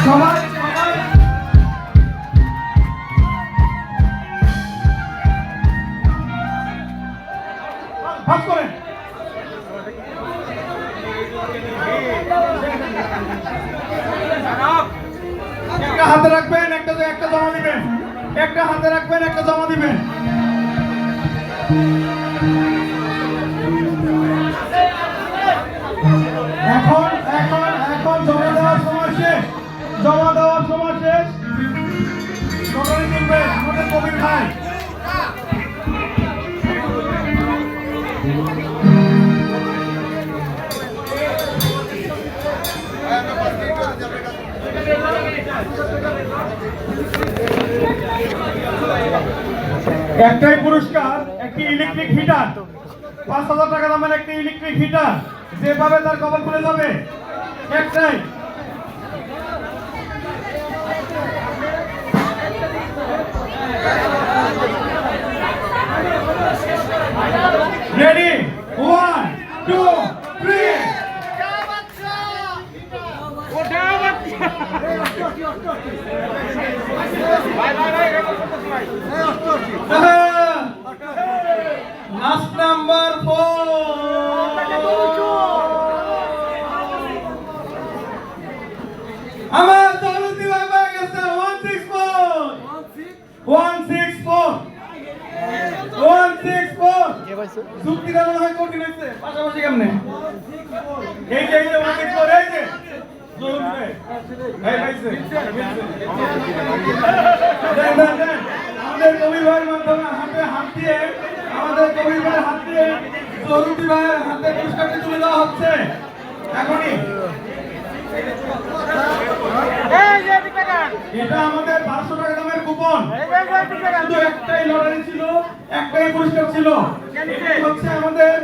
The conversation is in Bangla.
সবাই ভাগ করেন। একটা হাতে রাখবেন, একটা জমা দিবেন। একটা হাতে রাখবেন, একটা জমা দিবেন। এখন এখন এখন জমা দেওয়ার সময় শেষ। জমা দেওয়ার সময় শেষ। সবাই তুলবেন আমাদের কবির ভাই। একটাই পুরস্কার, একটি ইলেকট্রিক হিটার, ৫,০০০ টাকা দামের একটি ইলেকট্রিক হিটার। যেভাবে তার কবর খুলে যাবে, একটাই। রেডি, 1 2 3। Last number 4। আমার দলতি ভাই পেয়ে গেছে 164 164 164। যুক্তি দেওয়া হয় কঠিন হয়েছে, পাশাপাশি কেমনে? এই যে 164, এই যে আমাদের কবির ভাইয়ের মাধ্যমে হাতে হাত দিয়ে, আমাদের কবির ভাইয়ের হাত দিয়ে জরুরি ভাইয়ের হাতে পুরস্কারটি তুলে দেওয়া হচ্ছে এখনই। এটা আমাদের 500 টাকা দামের কুপন। শুধু একটাই লটারি ছিল, একটাই পুরস্কার ছিল। হচ্ছে আমাদের